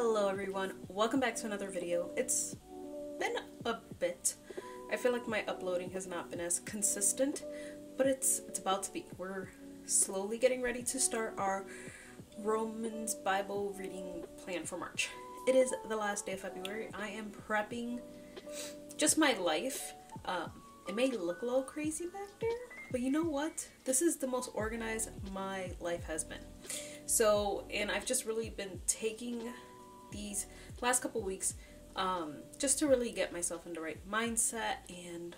Hello everyone, welcome back to another video. It's been a bit. I feel like my uploading has not been as consistent, but it's about to be. We're slowly getting ready to start our Romans Bible reading plan for March. It is the last day of February. I am prepping just my life. It may look a little crazy back there, but you know what? This is the most organized my life has been. So, and I've just really been taking these last couple weeks just to really get myself in the right mindset and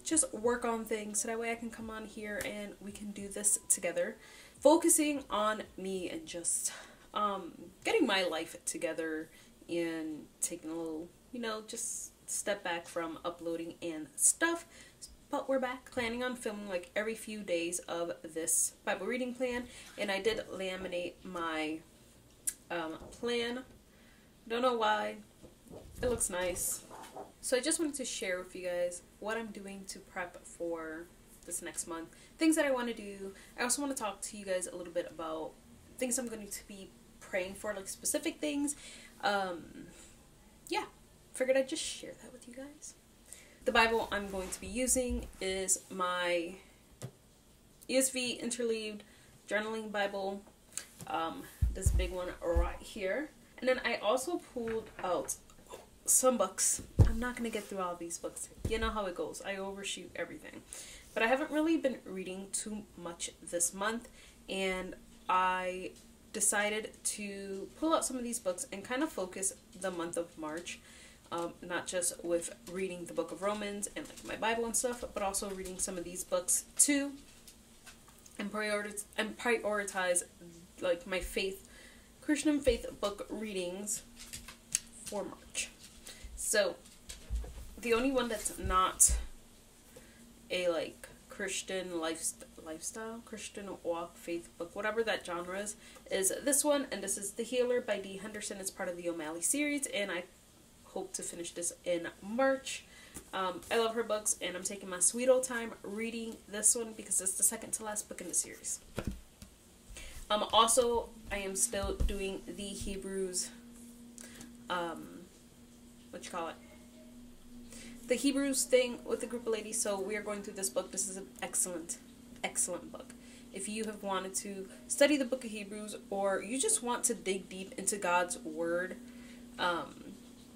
just work on things so that way I can come on here and we can do this together, focusing on me and just getting my life together and taking a little, just step back from uploading and stuff. But we're back, planning on filming like every few days of this Bible reading plan, and I did laminate my plan. Don't know why. It looks nice. So I just wanted to share with you guys what I'm doing to prep for this next month, things that I want to do. I also want to talk to you guys a little bit about things I'm going to be praying for, like specific things. Yeah, figured I'd just share that with you guys. The Bible I'm going to be using is my ESV interleaved journaling Bible. This big one right here. And then I also pulled out some books. I'm not going to get through all these books. You know how it goes. I overshoot everything. But I haven't really been reading too much this month. And I decided to pull out some of these books and kind of focus the month of March. Not just with reading the book of Romans and like my Bible and stuff, but also reading some of these books too, and prioritize like my Christian faith book readings for March. So the only one that's not a like Christian lifestyle, Christian walk, faith book, whatever that genre is this one, and this is The Healer by D. Henderson. It's part of the O'Malley series, and I hope to finish this in March. I love her books, and I'm taking my sweet old time reading this one because it's the second to last book in the series. Also, I am still doing the Hebrews, the Hebrews thing with a group of ladies. So we are going through this book. This is an excellent book. If you have wanted to study the book of Hebrews, or you just want to dig deep into God's word,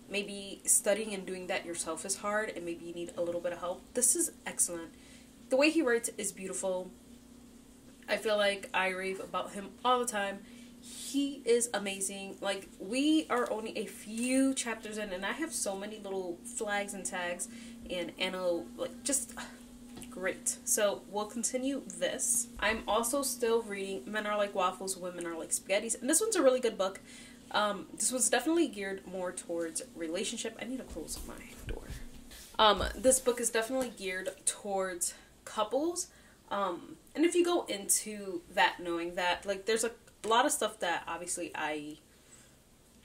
maybe studying and doing that yourself is hard, and maybe you need a little bit of help, this is excellent. The way he writes is beautiful. I feel like I rave about him all the time. He is amazing. Like, we are only a few chapters in, and I have so many little flags and tags and just great. So we'll continue this. I'm also still reading Men Are Like Waffles, Women Are Like Spaghettis, and this one's a really good book. This one's definitely geared more towards relationship. I need to close my door. This book is definitely geared towards couples. And if you go into that knowing that, like, there's a lot of stuff that obviously I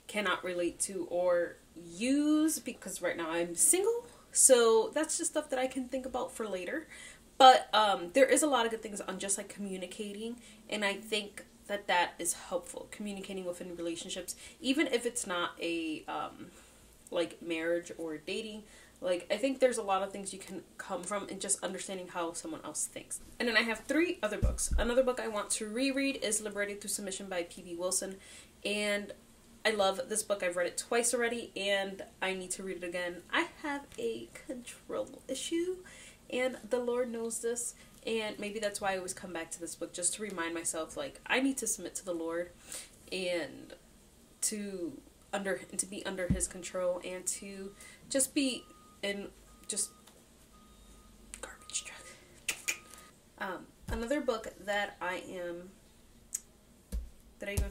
cannot relate to or use because right now I'm single. So that's just stuff that I can think about for later. But there is a lot of good things on just like communicating, and I think that is helpful, communicating within relationships, even if it's not a like marriage or dating. Like, I think there's a lot of things you can come from in just understanding how someone else thinks. And then I have 3 other books. Another book I want to reread is Liberated Through Submission by P.B. Wilson, and I love this book. I've read it twice already, and I need to read it again. I have a control issue, and the Lord knows this. And maybe that's why I always come back to this book, just to remind myself, like, I need to submit to the Lord and to be under his control, and to just be in just garbage truck. Another book that I even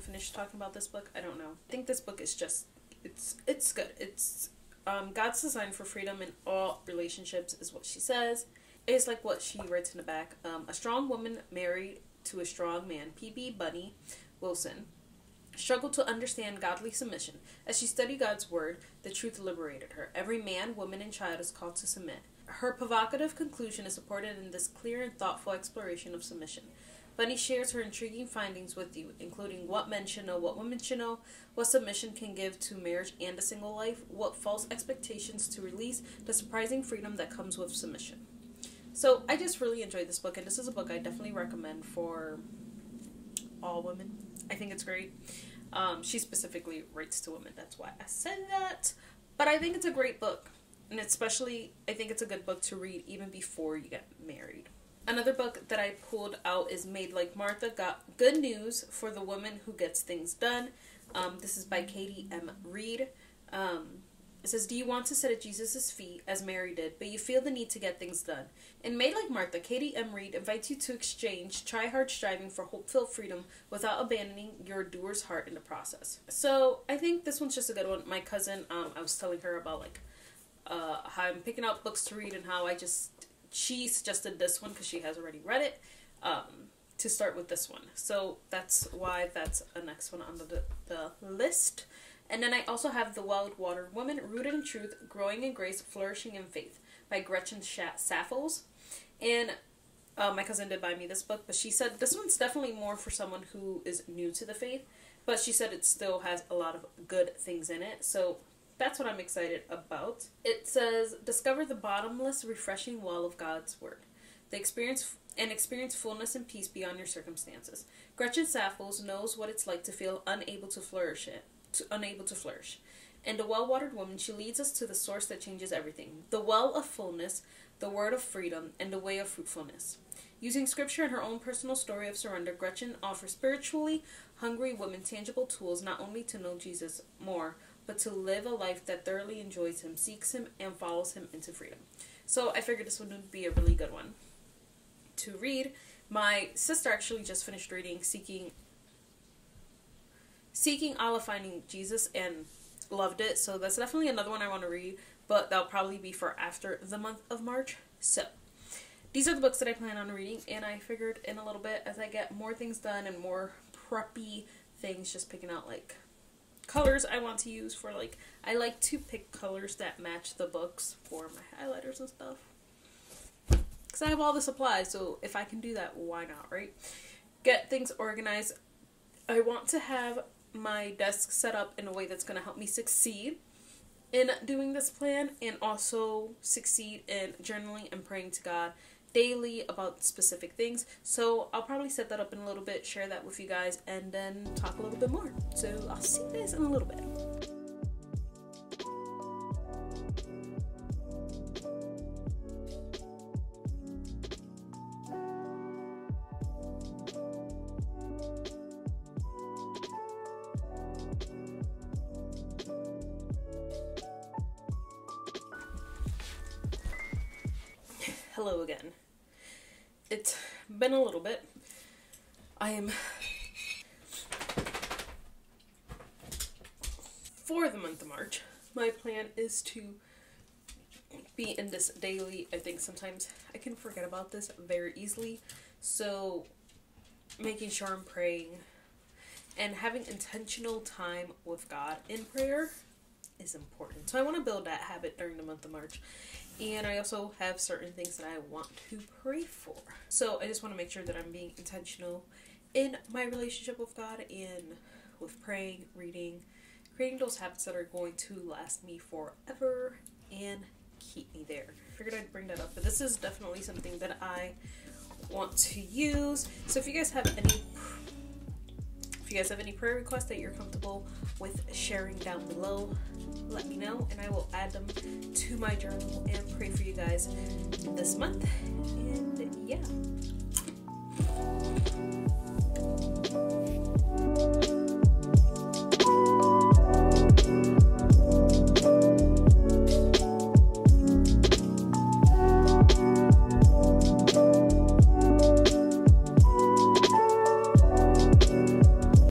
finished talking about this book? I don't know. I think this book is just, it's good. It's God's Design for Freedom in All Relationships is what she says. It's like what she writes in the back. A strong woman married to a strong man, P.B. Bunny Wilson, struggled to understand godly submission. As she studied God's word, the truth liberated her. Every man, woman, and child is called to submit. Her provocative conclusion is supported in this clear and thoughtful exploration of submission. Bunny shares her intriguing findings with you, including what men should know, what women should know, what submission can give to marriage and a single life, what false expectations to release, the surprising freedom that comes with submission. So I just really enjoyed this book, and this is a book I definitely recommend for all women. I think it's great. She specifically writes to women, that's why I said that. But I think it's a great book, and especially I think it's a good book to read even before you get married. Another book that I pulled out is Made Like Martha, Got Good News for the Woman Who Gets Things Done. This is by Katie M. Reed. It says, do you want to sit at Jesus' feet as Mary did, but you feel the need to get things done? In Made Like Martha, Katie M. Reed invites you to exchange try-hard striving for hope-filled freedom without abandoning your doer's heart in the process. So I think this one's just a good one. My cousin, I was telling her about how I'm picking out books to read and how she suggested this one because she has already read it, to start with this one. So that's why that's a next one on the list. And then I also have The Well-Watered Woman, Rooted in Truth, Growing in Grace, Flourishing in Faith by Gretchen Saffels. And my cousin did buy me this book, but she said this one's definitely more for someone who is new to the faith, but she said it still has a lot of good things in it. So that's what I'm excited about. It says, discover the bottomless, refreshing well of God's Word. Experience fullness and peace beyond your circumstances. Gretchen Saffels knows what it's like to feel unable to flourish. And The Well-Watered Woman, she leads us to the source that changes everything. The well of fullness, the word of freedom, and the way of fruitfulness. Using scripture and her own personal story of surrender, Gretchen offers spiritually hungry women tangible tools not only to know Jesus more, but to live a life that thoroughly enjoys him, seeks him, and follows him into freedom. So I figured this one would be a really good one to read. My sister actually just finished reading Seeking Allah, Finding Jesus, and loved it. So that's definitely another one I want to read, but that'll probably be for after the month of March. So these are the books that I plan on reading, and I figured in a little bit, as I get more things done and more preppy things, just picking out colors I want to use for I like to pick colors that match the books for my highlighters and stuff, because I have all the supplies, so if I can do that, why not, right? Get things organized. I want to have my desk set up in a way that's going to help me succeed in doing this plan, and also succeed in journaling and praying to God daily about specific things. So I'll probably set that up in a little bit, share that with you guys, and then talk a little bit more. So I'll see you guys in a little bit. Hello again. It's been a little bit. For the month of March, my plan is to be in this daily. I think sometimes I can forget about this very easily. So making sure I'm praying and having intentional time with God in prayer is important. So I want to build that habit during the month of March. And I also have certain things that I want to pray for. So I just want to make sure that I'm being intentional in my relationship with God and with praying, reading, creating those habits that are going to last me forever and keep me there. I figured I'd bring that up, but this is definitely something that I want to use. So if you guys have any prayer requests that you're comfortable with sharing down below, let me know, and I will add them to my journal and pray for you guys this month. And yeah.